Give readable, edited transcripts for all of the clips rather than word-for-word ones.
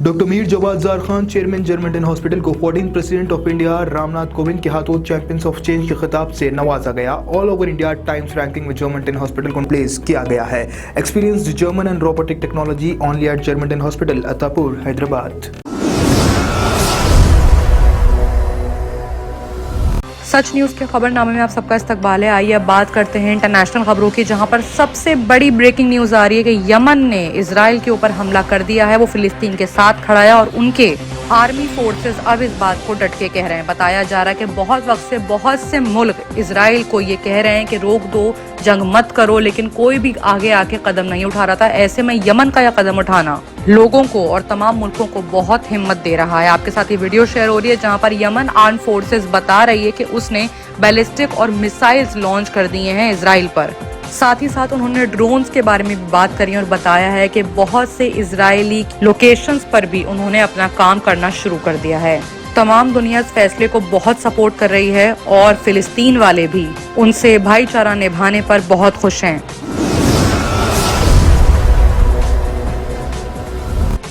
Doctor Mir Jawad jar Khan, chairman German hospital को 14th president of India Ramnath Kovind के हाथों चैंपियंस ऑफ चेंज के खिताब से नवाजा गया। All over India Times ranking में जर्मन हॉस्पिटल को प्लेस किया गया है। Experienced German and robotic technology only at German hospital, Attapur, Hyderabad. Sach news के खबरनामे में आप सबका इस्तकबाल है। आइए अब बात करते हैं इंटरनेशनल खबरों की, जहां पर सबसे बड़ी ब्रेकिंग न्यूज़ आ रही है कि यमन ने इजराइल के ऊपर हमला कर दिया है। वो फिलिस्तीन के साथ खड़ा है और उनके आर्मी फोर्सेस अब इस बात को डट के कह रहे हैं। बताया जा रहा है कि बहुत वक्त से बहुत से मुल्क इजराइल को ये कह रहे हैं कि रोक दो, जंग मत करो, लेकिन कोई भी आगे आके कदम नहीं उठा रहा था। ऐसे में यमन का यह कदम उठाना लोगों को और तमाम मुल्कों को बहुत हिम्मत दे रहा है। आपके साथ ये वीडियो शेयर हो रही है जहां पर यमन आर्म फोर्सेस बता रही है कि उसने बैलिस्टिक और मिसाइल्स लॉन्च कर दिए हैं इजराइल पर। साथ ही साथ उन्होंने ड्रोन्स के बारे में भी बात करी और बताया है कि बहुत से इजरायली लोकेशंस पर भी उन्होंने अपना काम करना शुरू कर दिया है। तमाम दुनिया इस फैसले को बहुत सपोर्ट कर रही है और फिलिस्तीन वाले भी उनसे भाईचारा निभाने पर बहुत खुश हैं।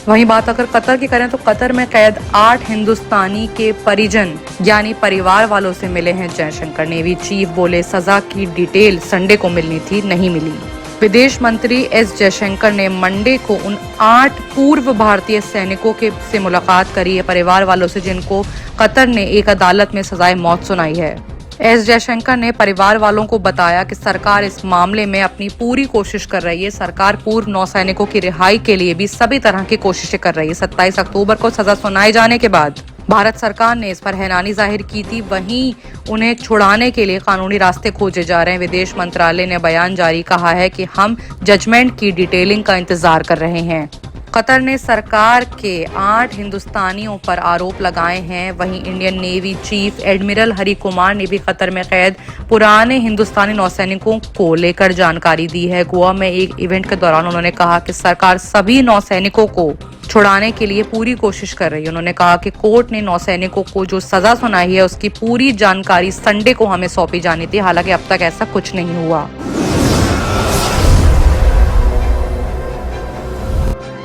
वहीं बात अगर कतर की करें तो कतर में कैद 8 हिंदुस्तानी के परिजन यानी परिवार वालों से मिले हैं जयशंकर। नेवी चीफ बोले सजा की डिटेल संडे को मिलनी थी, नहीं मिली। विदेश मंत्री एस जयशंकर ने मंडे को उन 8 पूर्व भारतीय सैनिकों से मुलाकात करी है, परिवार वालों से, जिनको कतर ने एक अदालत में सजाए मौत सुनाई है। एस जयशंकर ने परिवार वालों को बताया कि सरकार इस मामले में अपनी पूरी कोशिश कर रही है। सरकार पूर्व नौसैनिकों की रिहाई के लिए भी सभी तरह की कोशिशें कर रही है। 27 अक्टूबर को सजा सुनाए जाने के बाद भारत सरकार ने इस पर हैरानी जाहिर की थी। वहीं उन्हें छुड़ाने के लिए कानूनी रास्ते खोजे जा रहे हैं। विदेश मंत्रालय ने बयान जारी कहा है कि हम जजमेंट की डिटेलिंग का इंतजार कर रहे हैं। कतर ने सरकार के 8 हिंदुस्तानियों पर आरोप लगाए हैं। वहीं Indian navy chief admiral Hari Kumar ने भी कतर में कैद पुराने हिंदुस्तानी नौसैनिकों को लेकर जानकारी दी है। गोवा में एक इवेंट के दौरान उन्होंने कहा कि सरकार सभी नौसैनिकों को छुड़ाने के लिए पूरी कोशिश कर रही है। उन्होंने कहा कि कोर्ट ने नौसैनिकों को जो सजा सुनाई है उसकी पूरी जानकारी संडे को हमें सौंपी जानी थी, हालांकि अब तक ऐसा कुछ नहीं हुआ।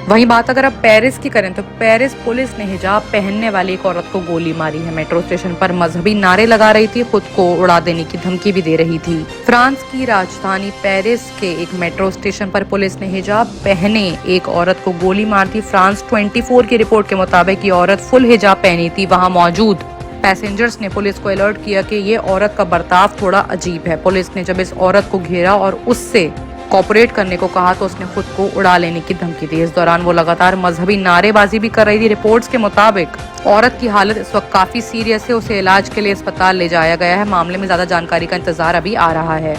वहीं बात अगर अब पेरिस की करें तो पेरिस पुलिस ने हिजाब पहनने वाली एक औरत को गोली मारी है। मेट्रो स्टेशन पर मजहबी नारे लगा रही थी, खुद को उड़ा देने की धमकी भी दे रही थी। फ्रांस की राजधानी पेरिस के एक मेट्रो स्टेशन पर पुलिस ने हिजाब पहने एक औरत को गोली मार दी। फ्रांस 24 की रिपोर्ट के मुताबिक ये औरत फुल हिजाब पहनी थी। वहां मौजूद पैसेंजर्स ने पुलिस को अलर्ट किया कि ये औरत का बर्ताव थोड़ा अजीब है। पुलिस ने जब इस औरत को घेरा और उससे कोऑपरेट करने को कहा तो उसने खुद को उड़ा लेने की धमकी दी। इस दौरान वो लगातार मजहबी नारेबाजी भी कर रही थी। रिपोर्ट्स के मुताबिक औरत की हालत इस वक्त काफी सीरियस है। उसे इलाज के लिए अस्पताल ले जाया गया है। मामले में ज्यादा जानकारी का इंतजार अभी आ रहा है।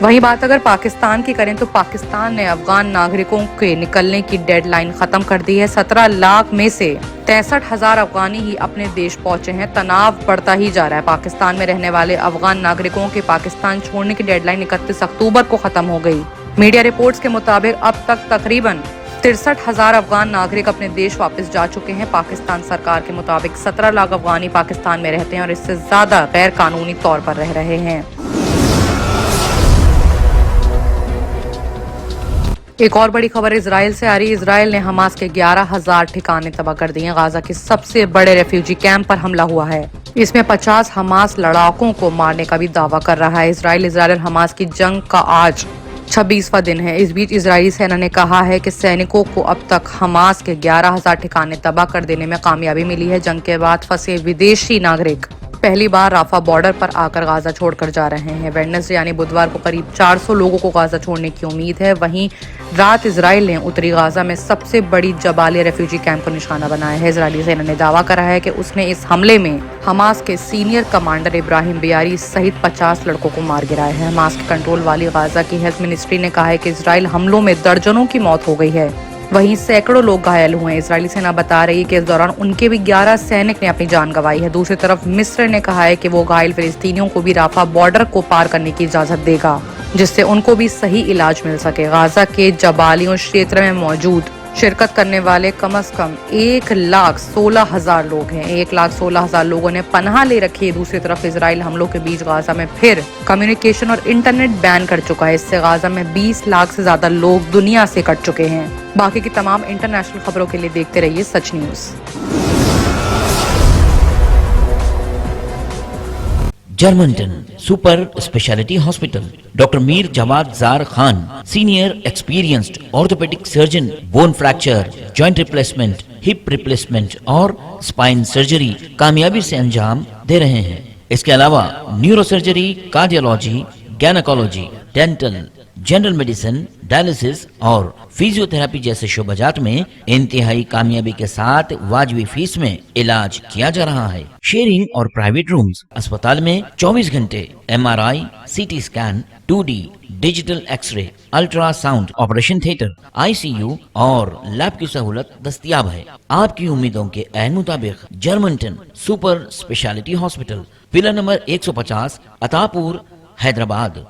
वहीं बात अगर पाकिस्तान की करें तो पाकिस्तान ने अफगान नागरिकों के निकलने की डेडलाइन खत्म कर दी है। 17 लाख में से 63,000 अफगानी ही अपने देश पहुंचे हैं। तनाव बढ़ता ही जा रहा है। पाकिस्तान में रहने वाले अफगान नागरिकों के पाकिस्तान छोड़ने की डेडलाइन 31 अक्टूबर को खत्म हो गई। मीडिया रिपोर्ट्स के मुताबिक अब तक तकरीबन 63,000 अफगान नागरिक अपने देश वापस जा चुके हैं। पाकिस्तान सरकार के मुताबिक 17 लाख अफगानी पाकिस्तान में रहते हैं और इससे ज्यादा गैर कानूनी तौर पर रह रहे हैं। एक और बड़ी खबर इजराइल से आ रही है। इजराइल ने हमास के 11,000 ठिकाने तबाह कर दिए हैं। गाजा के सबसे बड़े रेफ्यूजी कैंप पर हमला हुआ है। इसमें 50 हमास लड़ाकों को मारने का भी दावा कर रहा है। इजराइल हमास की जंग का आज 26वां दिन है। इस बीच इजरायली सेना ने कहा है कि सैनिकों को अब तक हमास के 11,000 ठिकाने तबाह कर देने में कामयाबी मिली है। जंग के बाद फंसे विदेशी नागरिक पहली बार राफा बॉर्डर पर आकर गाजा छोड़कर जा रहे हैं। वेडनेसडे यानी बुधवार को करीब 400 लोगों को गाजा छोड़ने की उम्मीद है। वहीं रात इजराइल ने उत्तरी गाजा में सबसे बड़ी जबालिया रेफ्यूजी कैंप को निशाना बनाया है। इजरायली सेना ने दावा करा है कि उसने इस हमले में हमास के सीनियर कमांडर इब्राहिम बियारी सहित 50 लड़कों को मार गिराया है। हमास के कंट्रोल वाली गाजा की हेल्थ मिनिस्ट्री ने कहा है कि इजराइल हमलों में दर्जनों की मौत हो गई है, वहीं सैकड़ों लोग घायल हुए हैं। इजरायली सेना बता रही है कि इस दौरान उनके भी 11 सैनिक ने अपनी जान गंवाई है। दूसरी तरफ मिस्र ने कहा है कि वो घायल फिलिस्तीनियों को भी राफा बॉर्डर को पार करने की इजाजत देगा, जिससे उनको भी सही इलाज मिल सके। गाजा के जबालियों क्षेत्र में मौजूद शिरकत करने वाले कम से कम 1,16,000 लोग हैं। 1,16,000 लोगों ने पनाह ले रखी है। दूसरी तरफ इजराइल हमलों के बीच गाजा में फिर कम्युनिकेशन और इंटरनेट बैन कर चुका है। इससे गाजा में 20 लाख से ज्यादा लोग दुनिया से कट चुके हैं। बाकी की तमाम इंटरनेशनल खबरों के लिए देखते रहिए सच न्यूज। जर्मनटन super speciality hospital, doctor Mir Jawad jar Khan, senior experienced orthopaedic surgeon, bone fracture, joint replacement, hip replacement और स्पाइन सर्जरी कामयाबी से अंजाम दे रहे हैं। इसके अलावा neuro surgery, cardiology, gynaecology, dental, general medicine, dialysis और फिजियोथेरेपी जैसे शोबाजात में इंतहाई कामयाबी के साथ वाजबी फीस में इलाज किया जा रहा है। शेयरिंग और प्राइवेट रूम्स, अस्पताल में 24 घंटे MRI, CT scan, 2D digital x ray, ultrasound, operation theatre, ICU और लैब की सहूलत दस्तयाब है। आपकी उम्मीदों के ऐन मुताबिक जर्मनटन super speciality hospital, pillar number 150, Attapur, Hyderabad.